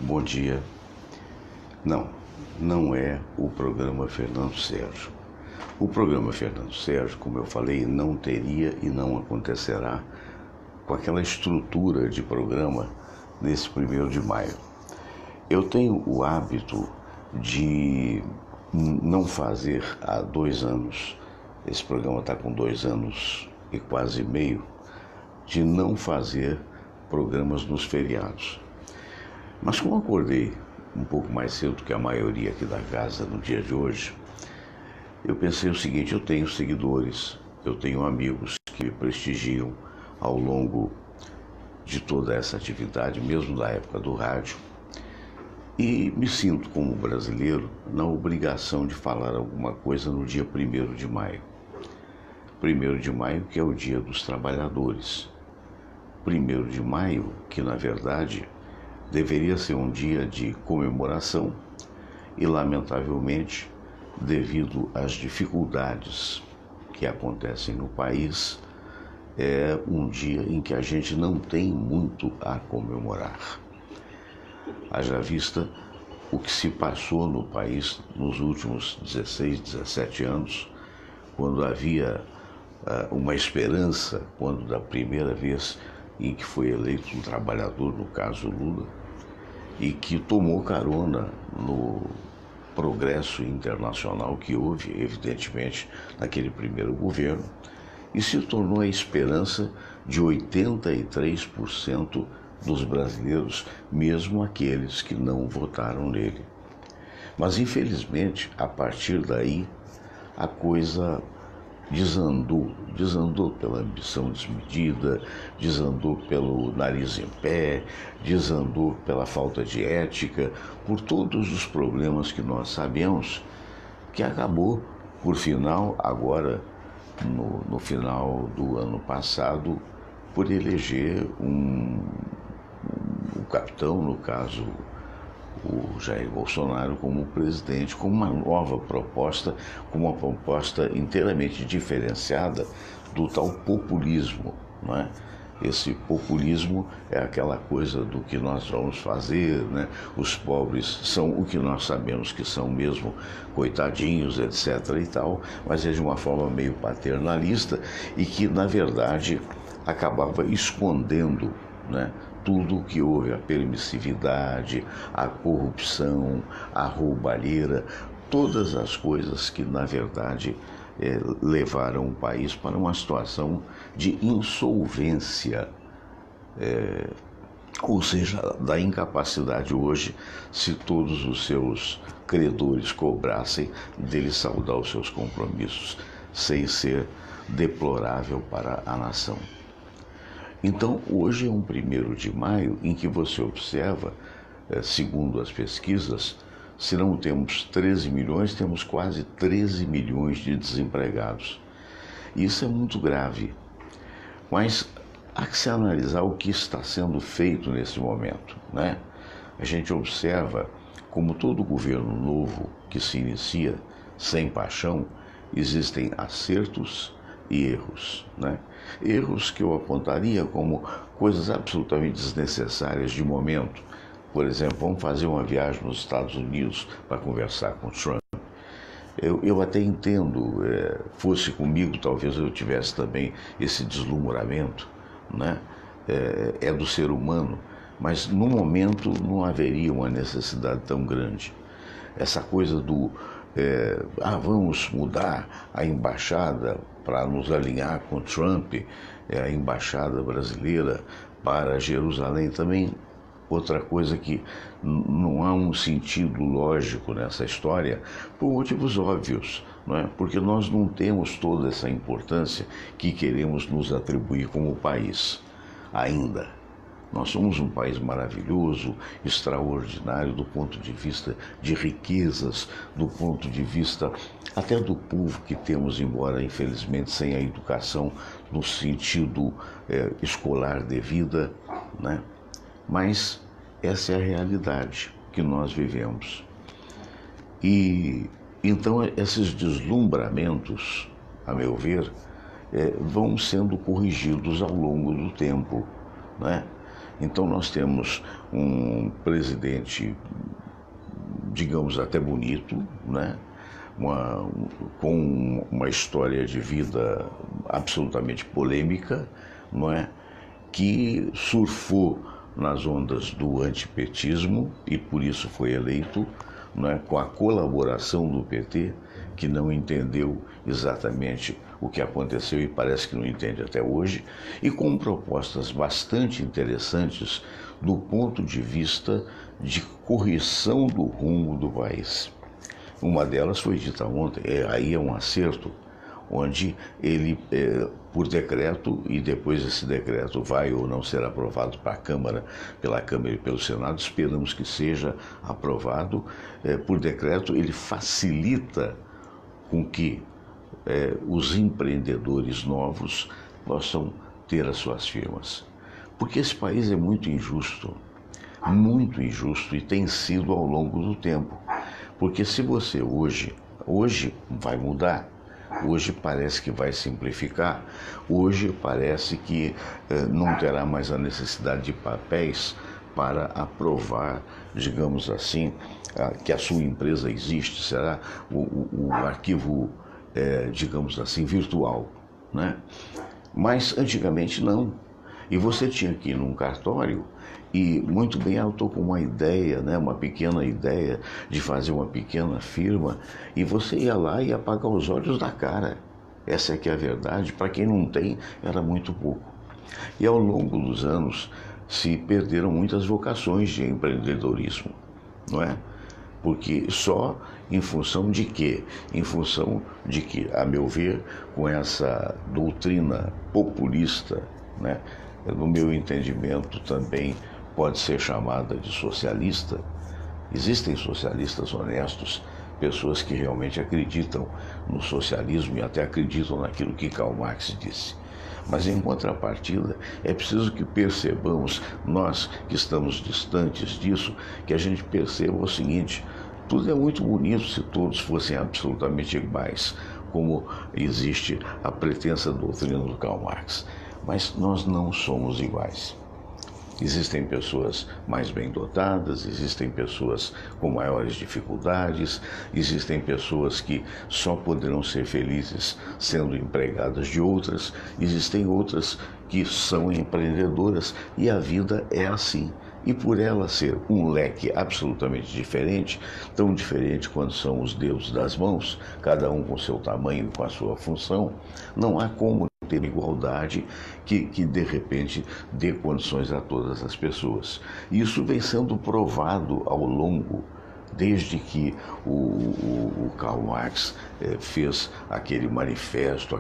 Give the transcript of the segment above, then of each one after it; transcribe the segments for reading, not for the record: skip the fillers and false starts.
Bom dia. Não, não é o programa Fernando Sérgio. O programa Fernando Sérgio, como eu falei, não teria e não acontecerá com aquela estrutura de programa nesse 1º de maio. Eu tenho o hábito de não fazer há 2 anos, esse programa está com 2 anos e quase meio, de não fazer programas nos feriados. Mas como acordei um pouco mais cedo que a maioria aqui da casa no dia de hoje, eu pensei o seguinte: eu tenho seguidores, eu tenho amigos que me prestigiam ao longo de toda essa atividade, mesmo da época do rádio, e me sinto como brasileiro na obrigação de falar alguma coisa no dia 1º de maio. 1º de maio, que é o Dia dos Trabalhadores. 1º de maio, que na verdade deveria ser um dia de comemoração e, lamentavelmente, devido às dificuldades que acontecem no país, é um dia em que a gente não tem muito a comemorar. Haja vista o que se passou no país nos últimos 16, 17 anos, quando havia uma esperança, quando da primeira vez em que foi eleito um trabalhador, no caso Lula, e que tomou carona no progresso internacional que houve, evidentemente, naquele primeiro governo, e se tornou a esperança de 83% dos brasileiros, mesmo aqueles que não votaram nele. Mas, infelizmente, a partir daí, a coisa desandou pela ambição desmedida, desandou pelo nariz em pé, desandou pela falta de ética, por todos os problemas que nós sabemos, que acabou, por final, agora, no final do ano passado, por eleger o capitão, no caso, o Jair Bolsonaro, como presidente, com uma nova proposta, com uma proposta inteiramente diferenciada do tal populismo, não é? Esse populismo é aquela coisa do que nós vamos fazer, né? Os pobres são o que nós sabemos que são mesmo, coitadinhos, etc. e tal, mas é de uma forma meio paternalista e que, na verdade, acabava escondendo, né, tudo o que houve, a permissividade, a corrupção, a roubalheira, todas as coisas que, na verdade, levaram o país para uma situação de insolvência, ou seja, da incapacidade hoje, se todos os seus credores cobrassem, dele saldar os seus compromissos, sem ser deplorável para a nação. Então, hoje é um 1º de maio em que você observa, segundo as pesquisas, se não temos 13 milhões, temos quase 13 milhões de desempregados. Isso é muito grave, mas há que se analisar o que está sendo feito nesse momento, né? A gente observa como todo governo novo que se inicia sem paixão, existem acertos e erros, né? Erros que eu apontaria como coisas absolutamente desnecessárias de momento. Por exemplo, vamos fazer uma viagem nos Estados Unidos para conversar com o Trump. Eu até entendo, fosse comigo, talvez eu tivesse também esse deslumbramento, né? É do ser humano, mas no momento não haveria uma necessidade tão grande. Essa coisa do vamos mudar a embaixada para nos alinhar com Trump, a embaixada brasileira para Jerusalém também. Outra coisa que não há um sentido lógico nessa história, por motivos óbvios, não é? Porque nós não temos toda essa importância que queremos nos atribuir como país ainda. Nós somos um país maravilhoso, extraordinário do ponto de vista de riquezas, do ponto de vista até do povo que temos, embora infelizmente sem a educação no sentido escolar devida, né? Mas essa é a realidade que nós vivemos. E então esses deslumbramentos, a meu ver, vão sendo corrigidos ao longo do tempo, né? Então nós temos um presidente, digamos, até bonito, né? Com uma história de vida absolutamente polêmica, não é? Que surfou nas ondas do antipetismo e por isso foi eleito, não é? Com a colaboração do PT, que não entendeu exatamente o que aconteceu e parece que não entende até hoje, e com propostas bastante interessantes do ponto de vista de correção do rumo do país. Uma delas foi dita ontem, aí é um acerto, onde ele, por decreto, e depois esse decreto vai ou não ser aprovado para a Câmara, pela Câmara e pelo Senado, esperamos que seja aprovado, por decreto, ele facilita com que os empreendedores novos possam ter as suas firmas. Porque esse país é muito injusto e tem sido ao longo do tempo. Porque se você hoje vai mudar, hoje parece que vai simplificar, hoje parece que não terá mais a necessidade de papéis para aprovar, digamos assim, que a sua empresa existe, será o arquivo, digamos assim, virtual, né? Mas antigamente não. E você tinha que ir num cartório e, muito bem, eu estou com uma ideia, né, uma pequena ideia de fazer uma pequena firma, e você ia lá e ia apagar os olhos da cara. Essa é que é a verdade. Para quem não tem, era muito pouco. E ao longo dos anos se perderam muitas vocações de empreendedorismo, não é? Porque só em função de quê? Em função de que, a meu ver, com essa doutrina populista, né, no meu entendimento também pode ser chamada de socialista. Existem socialistas honestos, pessoas que realmente acreditam no socialismo e até acreditam naquilo que Karl Marx disse. Mas em contrapartida, é preciso que percebamos, nós que estamos distantes disso, que a gente perceba o seguinte: tudo é muito bonito se todos fossem absolutamente iguais, como existe a pretensa doutrina do Karl Marx. Mas nós não somos iguais. Existem pessoas mais bem dotadas, existem pessoas com maiores dificuldades, existem pessoas que só poderão ser felizes sendo empregadas de outras, existem outras que são empreendedoras, e a vida é assim. E por ela ser um leque absolutamente diferente, tão diferente quando são os dedos das mãos, cada um com seu tamanho e com a sua função, não há como ter igualdade que de repente dê condições a todas as pessoas. Isso vem sendo provado ao longo, desde que o Karl Marx fez aquele manifesto,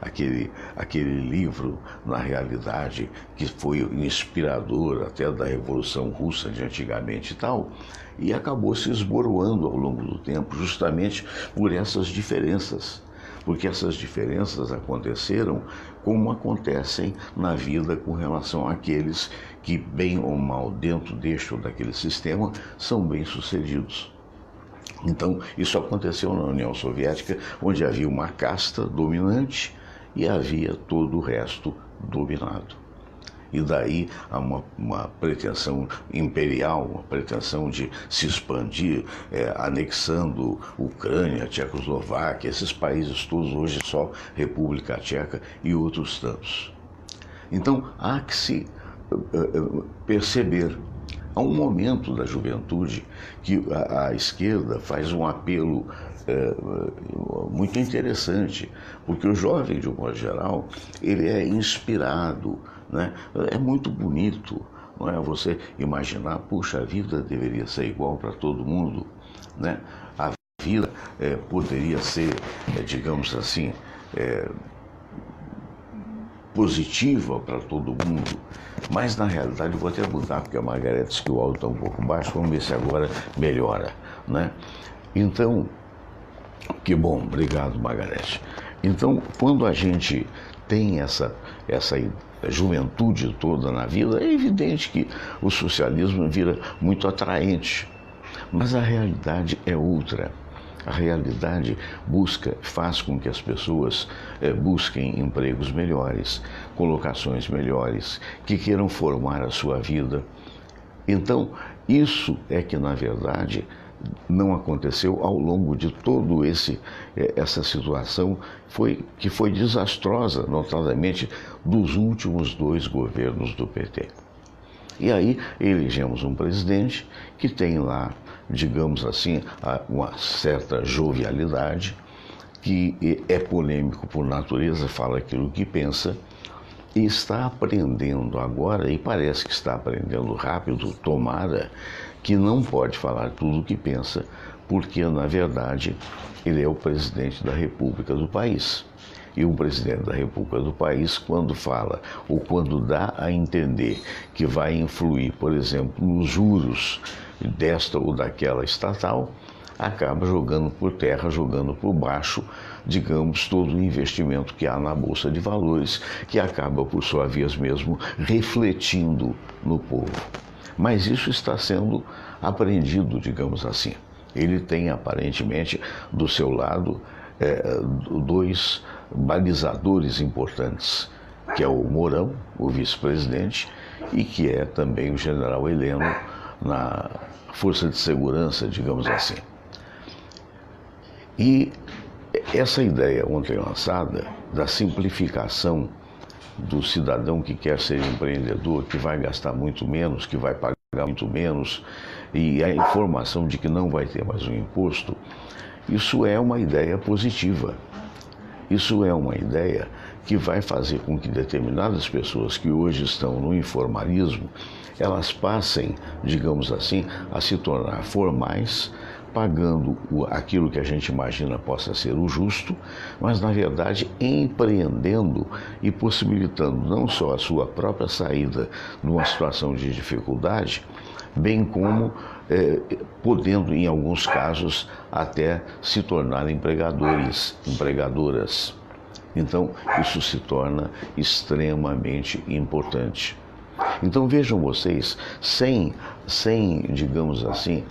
aquele livro, na realidade, que foi inspirador até da Revolução Russa de antigamente e tal, e acabou se esboroando ao longo do tempo, justamente por essas diferenças. Porque essas diferenças aconteceram como acontecem na vida com relação àqueles que, bem ou mal, dentro deste ou daquele sistema, são bem-sucedidos. Então, isso aconteceu na União Soviética, onde havia uma casta dominante e havia todo o resto dominado. E daí há uma pretensão imperial, uma pretensão de se expandir, anexando Ucrânia, Tchecoslováquia, esses países todos, hoje só República Tcheca e outros tantos. Então há que se perceber, há um momento da juventude que a esquerda faz um apelo muito interessante, porque o jovem, de um modo geral, ele é inspirado, né? É muito bonito, não é? Você imaginar, puxa, a vida deveria ser igual para todo mundo, né? A vida poderia ser, digamos assim, positiva para todo mundo, mas na realidade eu vou até mudar, porque a Margarete disse que o áudio está um pouco baixo, vamos ver se agora melhora, né? Então, que bom, obrigado, Margarete. Então, quando a gente tem essa juventude toda na vida, é evidente que o socialismo vira muito atraente, mas a realidade é outra. A realidade faz com que as pessoas busquem empregos melhores, colocações melhores, que queiram formar a sua vida. Então, isso é que, na verdade, não aconteceu ao longo de todo essa situação que foi desastrosa, notadamente dos últimos 2 governos do PT. E aí elegemos um presidente que tem lá, digamos assim, uma certa jovialidade, que é polêmico por natureza, fala aquilo que pensa, e está aprendendo agora, e parece que está aprendendo rápido, tomara, que não pode falar tudo o que pensa, porque, na verdade, ele é o presidente da República do país. E o presidente da República do país, quando fala ou quando dá a entender que vai influir, por exemplo, nos juros desta ou daquela estatal, acaba jogando por terra, jogando por baixo, digamos, todo o investimento que há na Bolsa de Valores, que acaba, por sua vez mesmo, refletindo no povo. Mas isso está sendo aprendido, digamos assim. Ele tem, aparentemente, do seu lado, 2 balizadores importantes, que é o Mourão, o vice-presidente, e que é também o general Heleno na Força de Segurança, digamos assim. E essa ideia ontem lançada da simplificação do cidadão que quer ser empreendedor, que vai gastar muito menos, que vai pagar muito menos, e a informação de que não vai ter mais um imposto, isso é uma ideia positiva. Isso é uma ideia que vai fazer com que determinadas pessoas que hoje estão no informalismo, elas passem, digamos assim, a se tornar formais, pagando aquilo que a gente imagina possa ser o justo, mas, na verdade, empreendendo e possibilitando não só a sua própria saída numa situação de dificuldade, bem como podendo, em alguns casos, até se tornar empregadores, empregadoras. Então, isso se torna extremamente importante. Então, vejam vocês, sem digamos assim,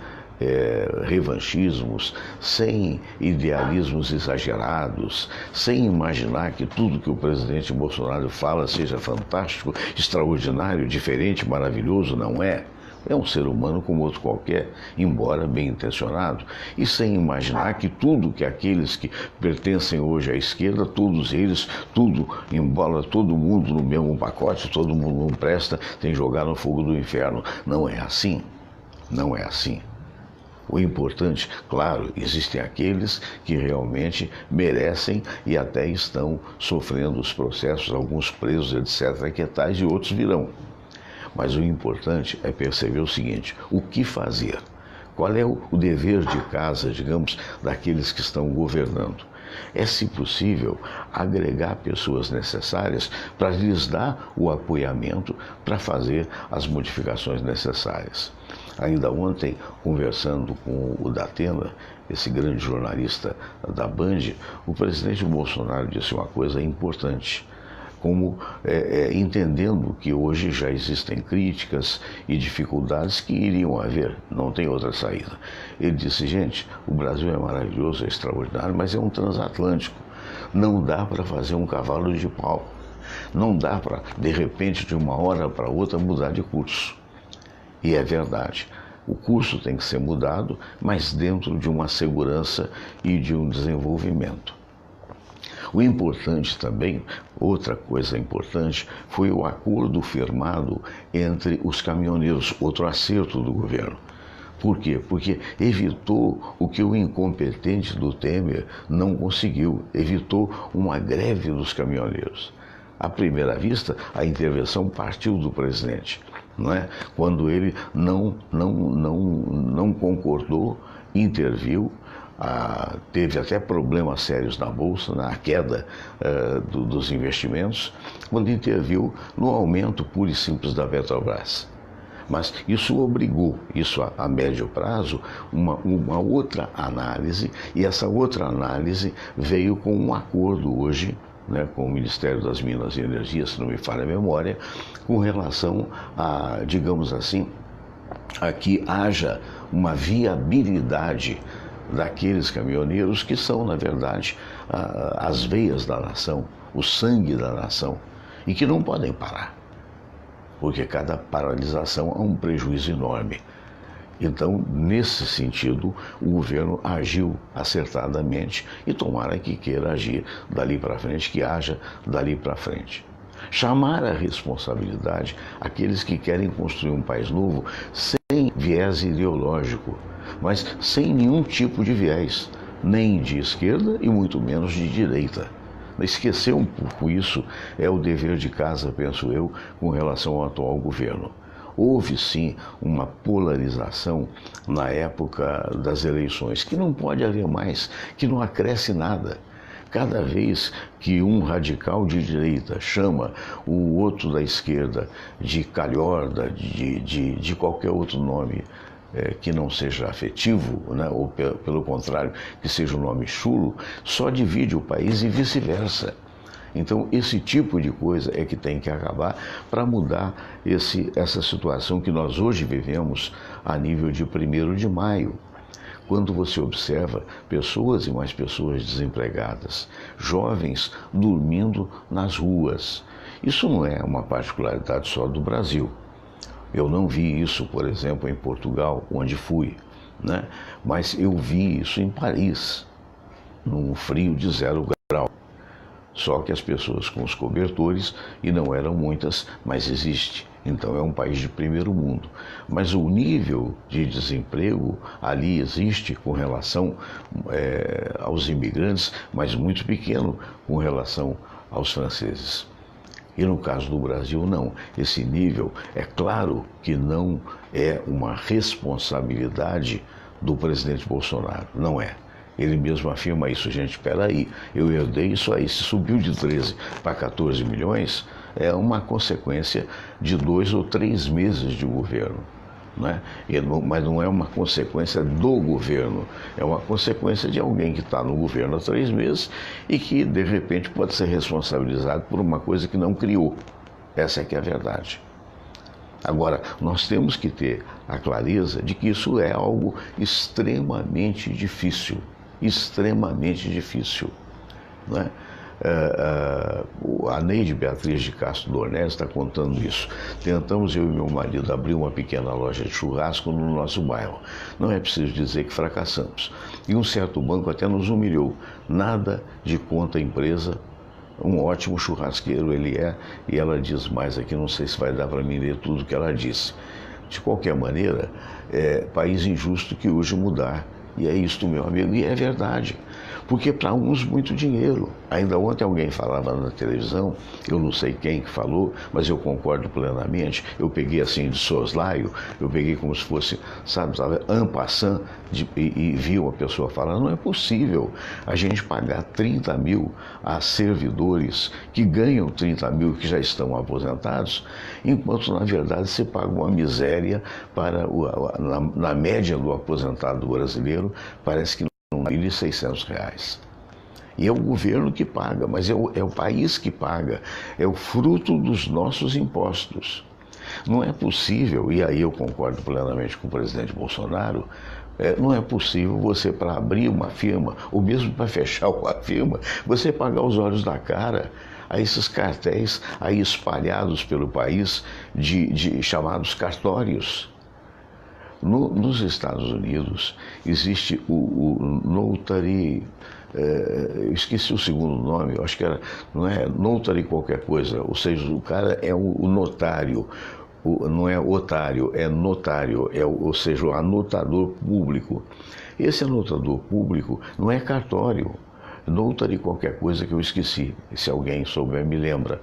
revanchismos, sem idealismos exagerados, sem imaginar que tudo que o presidente Bolsonaro fala seja fantástico, extraordinário, diferente, maravilhoso, não é. É um ser humano como outro qualquer, embora bem intencionado, e sem imaginar que tudo que aqueles que pertencem hoje à esquerda, todos eles, tudo embola todo mundo no mesmo pacote, todo mundo não presta, tem que jogar no fogo do inferno. Não é assim. Não é assim. O importante, claro, existem aqueles que realmente merecem e até estão sofrendo os processos, alguns presos, etc., que tais, e outros virão. Mas o importante é perceber o seguinte: o que fazer? Qual é o dever de casa, digamos, daqueles que estão governando? É, se possível, agregar pessoas necessárias para lhes dar o apoiamento para fazer as modificações necessárias. Ainda ontem, conversando com o Datena, esse grande jornalista da Band, o presidente Bolsonaro disse uma coisa importante, como entendendo que hoje já existem críticas e dificuldades que iriam haver, não tem outra saída. Ele disse: gente, o Brasil é maravilhoso, é extraordinário, mas é um transatlântico. Não dá para fazer um cavalo de pau. Não dá para, de repente, de uma hora para outra, mudar de curso. E é verdade. O curso tem que ser mudado, mas dentro de uma segurança e de um desenvolvimento. O importante também, outra coisa importante, foi o acordo firmado entre os caminhoneiros, outro acerto do governo. Por quê? Porque evitou o que o incompetente do Temer não conseguiu, evitou uma greve dos caminhoneiros. À primeira vista, a intervenção partiu do presidente, não é? Quando ele não concordou, interviu, teve até problemas sérios na Bolsa, na queda dos investimentos, quando interviu no aumento puro e simples da Petrobras. Mas isso obrigou, a médio prazo, uma outra análise, e essa outra análise veio com um acordo hoje, né, com o Ministério das Minas e Energia, se não me falha a memória, com relação a, digamos assim, a que haja uma viabilidade daqueles caminhoneiros que são, na verdade, as veias da nação, o sangue da nação, e que não podem parar, porque cada paralisação é um prejuízo enorme. Então, nesse sentido, o governo agiu acertadamente e tomara que queira agir dali para frente, que haja dali para frente. Chamar a responsabilidade aqueles que querem construir um país novo sem viés ideológico, mas sem nenhum tipo de viés, nem de esquerda e muito menos de direita. Esquecer um pouco isso é o dever de casa, penso eu, com relação ao atual governo. Houve sim uma polarização na época das eleições, que não pode haver mais, que não acresce nada. Cada vez que um radical de direita chama o outro da esquerda de calhorda, de qualquer outro nome que não seja afetivo, né, ou pelo contrário, que seja um nome chulo, só divide o país e vice-versa. Então, esse tipo de coisa é que tem que acabar para mudar essa situação que nós hoje vivemos a nível de 1º de maio. Quando você observa pessoas e mais pessoas desempregadas, jovens dormindo nas ruas. Isso não é uma particularidade só do Brasil. Eu não vi isso, por exemplo, em Portugal, onde fui, né? Mas eu vi isso em Paris, num frio de 0 grau. Só que as pessoas com os cobertores, e não eram muitas, mas existe. Então é um país de 1º mundo. Mas o nível de desemprego ali existe com relação aos imigrantes, mas muito pequeno com relação aos franceses. E no caso do Brasil, não. Esse nível, é claro que não é uma responsabilidade do presidente Bolsonaro, não é. Ele mesmo afirma isso, gente, espera aí, eu herdei isso aí, se subiu de 13 para 14 milhões, é uma consequência de 2 ou 3 meses de governo, né? Mas não é uma consequência do governo, é uma consequência de alguém que está no governo há 3 meses e que, de repente, pode ser responsabilizado por uma coisa que não criou. Essa é que é a verdade. Agora, nós temos que ter a clareza de que isso é algo extremamente difícil. Extremamente difícil, né? A Neide Beatriz de Castro Dornelles está contando isso. Tentamos, eu e meu marido, abrir uma pequena loja de churrasco no nosso bairro. Não é preciso dizer que fracassamos. E um certo banco até nos humilhou. Nada de conta empresa, um ótimo churrasqueiro ele é, e ela diz mais aqui, não sei se vai dar para mim ler tudo o que ela disse. De qualquer maneira, é país injusto que urge mudar. E é isto, meu amigo, e é verdade. Porque para uns muito dinheiro. Ainda ontem alguém falava na televisão, eu não sei quem que falou, mas eu concordo plenamente. Eu peguei assim de soslaio, eu peguei como se fosse, sabe, en passant, e vi uma pessoa falar, não é possível a gente pagar 30 mil a servidores que ganham 30 mil, que já estão aposentados, enquanto na verdade se paga uma miséria para, na média do aposentado brasileiro, parece que não é R$ 1.600. E é o governo que paga, mas é o país que paga, é o fruto dos nossos impostos. Não é possível, e aí eu concordo plenamente com o presidente Bolsonaro, não é possível você, para abrir uma firma, ou mesmo para fechar uma firma, você pagar os olhos da cara a esses cartéis aí espalhados pelo país, chamados cartórios. Nos Estados Unidos existe o notary, eu esqueci o segundo nome, eu acho que era, não é notary qualquer coisa, ou seja, o cara é o notário, não é otário, é notário, ou seja, o anotador público. Esse anotador público não é cartório, notary qualquer coisa que eu esqueci, se alguém souber me lembra.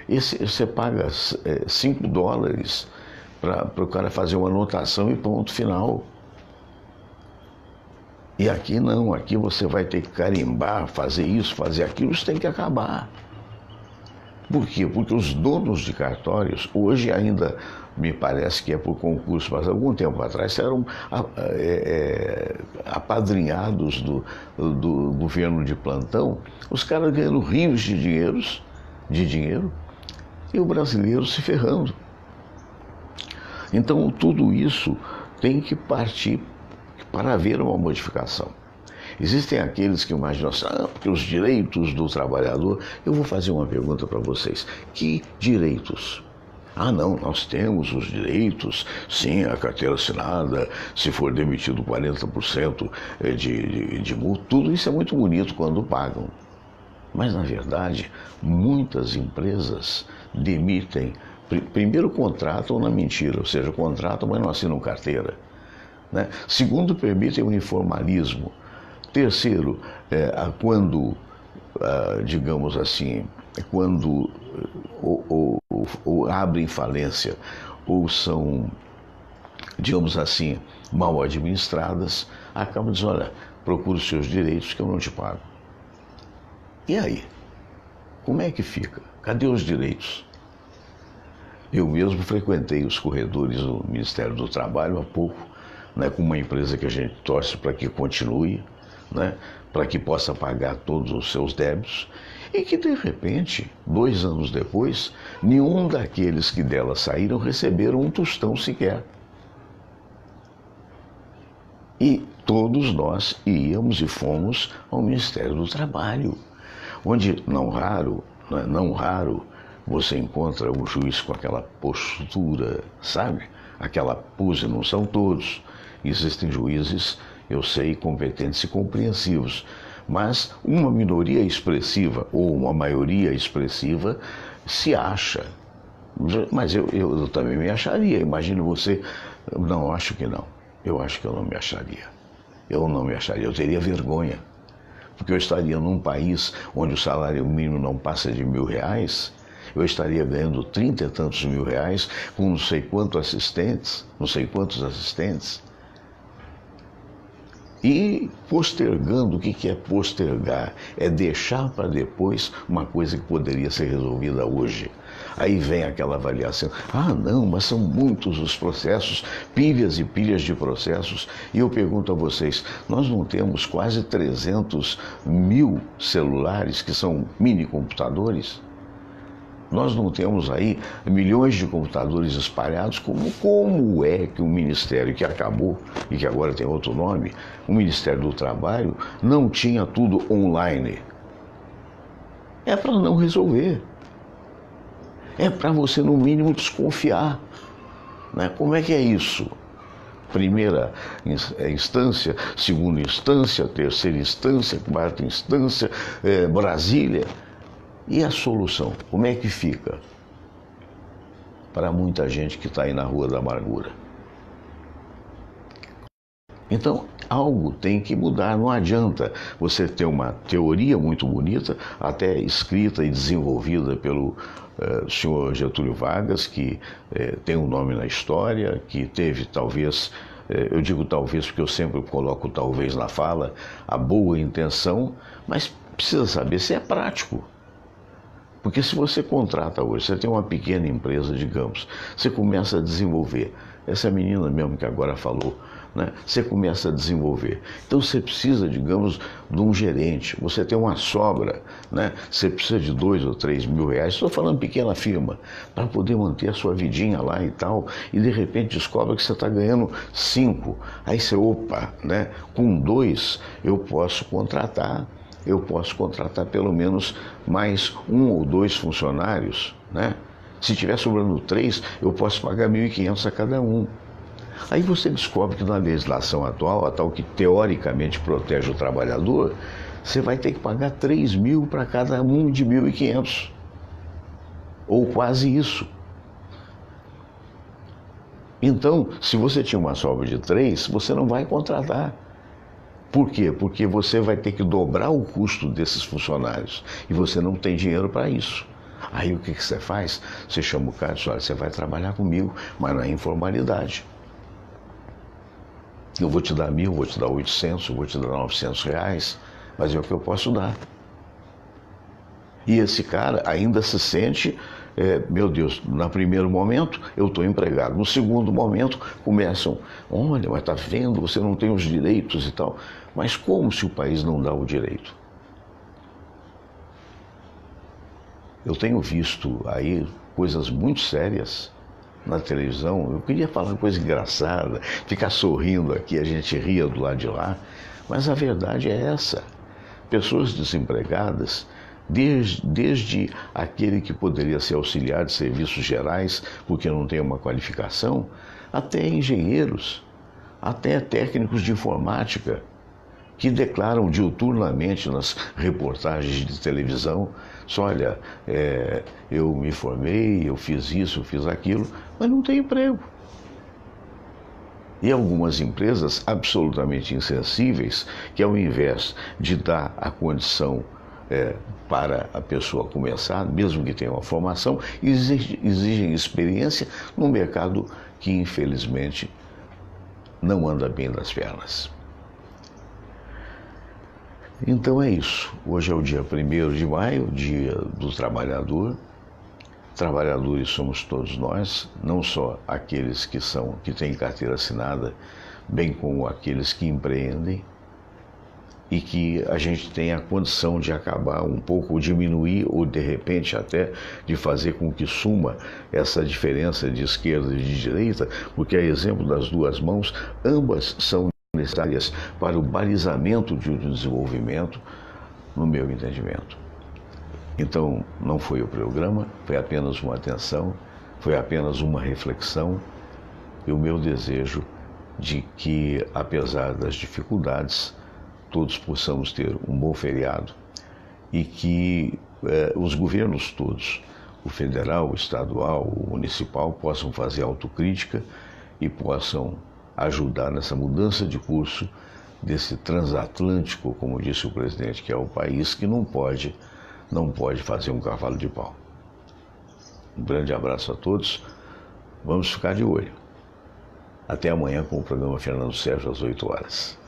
Você paga $5 para o cara fazer uma anotação e ponto final. E aqui não, aqui você vai ter que carimbar, fazer isso, fazer aquilo, isso tem que acabar. Por quê? Porque os donos de cartórios, hoje ainda me parece que é por concurso, mas algum tempo atrás eram apadrinhados do governo de plantão, os caras ganhando rios de dinheiro e o brasileiro se ferrando. Então tudo isso tem que partir para haver uma modificação. Existem aqueles que imaginam assim, porque os direitos do trabalhador... Eu vou fazer uma pergunta para vocês. Que direitos? Ah, não, nós temos os direitos, sim, a carteira assinada, se for demitido 40% de multa, tudo isso é muito bonito quando pagam. Mas, na verdade, muitas empresas demitem, primeiro contratam na mentira, ou seja, contratam, mas não assinam carteira. Né? Segundo, permitem o informalismo. Terceiro, quando, digamos assim, quando ou abrem falência ou são, digamos assim, mal administradas, acabam dizendo, olha, procura os seus direitos que eu não te pago. E aí? Como é que fica? Cadê os direitos? Eu mesmo frequentei os corredores do Ministério do Trabalho há pouco, né, com uma empresa que a gente torce para que continue, né, para que possa pagar todos os seus débitos, e que, de repente, 2 anos depois, nenhum daqueles que dela saíram receberam um tostão sequer. E todos nós íamos e fomos ao Ministério do Trabalho, onde, não raro, você encontra o juiz com aquela postura, sabe? Aquela pose, não são todos. Existem juízes, eu sei, competentes e compreensivos, mas uma minoria expressiva ou uma maioria expressiva se acha. Mas eu também me acharia. Imagine você. Não, acho que não. Eu acho que eu não me acharia. Eu não me acharia. Eu teria vergonha. Porque eu estaria num país onde o salário mínimo não passa de R$1.000. Eu estaria ganhando 30 e tantos mil reais com não sei quantos assistentes. E postergando, o que é postergar? É deixar para depois uma coisa que poderia ser resolvida hoje. Aí vem aquela avaliação, não, mas são muitos os processos, pilhas e pilhas de processos. E eu pergunto a vocês, nós não temos quase 300 mil celulares que são mini computadores? Nós não temos aí milhões de computadores espalhados? Como é que o Ministério que acabou e que agora tem outro nome, o Ministério do Trabalho, não tinha tudo online? É para não resolver. É para você, no mínimo, desconfiar. Né? Como é que é isso? Primeira instância, segunda instância, terceira instância, quarta instância, Brasília. E a solução? Como é que fica? Para muita gente que está aí na Rua da Amargura. Então, algo tem que mudar. Não adianta você ter uma teoria muito bonita, até escrita e desenvolvida pelo senhor Getúlio Vargas, que tem um nome na história, que teve talvez, eu digo talvez porque eu sempre coloco talvez na fala, a boa intenção, mas precisa saber se é prático. Porque se você contrata hoje, você tem uma pequena empresa, digamos, você começa a desenvolver, essa menina mesmo que agora falou, né? Você começa a desenvolver. Então você precisa, digamos, de um gerente, você tem uma sobra, né? Você precisa de 2 ou 3 mil reais, estou falando pequena firma, para poder manter a sua vidinha lá e tal, e de repente descobre que você está ganhando 5, aí você, opa, né? Com 2 eu posso contratar pelo menos mais 1 ou 2 funcionários, né? Se tiver sobrando 3, eu posso pagar 1.500 a cada um. Aí você descobre que na legislação atual, a tal que teoricamente protege o trabalhador, você vai ter que pagar 3 mil para cada um de 1.500. Ou quase isso. Então, se você tinha uma sobra de 3, você não vai contratar. Por quê? Porque você vai ter que dobrar o custo desses funcionários e você não tem dinheiro para isso. Aí o que você faz? Você chama o cara e diz, olha, você vai trabalhar comigo, mas na informalidade. Eu vou te dar 1.000, vou te dar 800, vou te dar 900 reais, mas é o que eu posso dar. E esse cara ainda se sente, meu Deus, no primeiro momento eu estou empregado, no segundo momento começam, olha, mas está vendo, você não tem os direitos e tal. Mas como se o país não dá o direito? Eu tenho visto aí coisas muito sérias na televisão. Eu queria falar uma coisa engraçada, ficar sorrindo aqui, a gente ria do lado de lá, Mas a verdade é essa. Pessoas desempregadas, desde aquele que poderia ser auxiliar de serviços gerais, porque não tem uma qualificação, até engenheiros, até técnicos de informática, que declaram diuturnamente nas reportagens de televisão, olha, eu me formei, eu fiz isso, eu fiz aquilo, mas não tem emprego. E algumas empresas absolutamente insensíveis, que ao invés de dar a condição para a pessoa começar, mesmo que tenha uma formação, exigem experiência num mercado que infelizmente não anda bem das pernas. Então é isso. Hoje é o dia 1º de maio, dia do trabalhador. Trabalhadores somos todos nós, não só aqueles que têm carteira assinada, bem como aqueles que empreendem, e que a gente tem a condição de acabar um pouco, diminuir ou de repente até de fazer com que suma essa diferença de esquerda e de direita, porque a exemplo das duas mãos, ambas são necessárias para o balizamento de um desenvolvimento, no meu entendimento. Então, não foi o programa, foi apenas uma atenção, foi apenas uma reflexão e o meu desejo de que, apesar das dificuldades, todos possamos ter um bom feriado e que os governos todos, o federal, o estadual, o municipal, possam fazer autocrítica e possam ajudar nessa mudança de curso desse transatlântico, como disse o presidente, que é o país que não pode fazer um cavalo de pau. Um grande abraço a todos, vamos ficar de olho. Até amanhã com o programa Fernando Sérgio às 8 horas.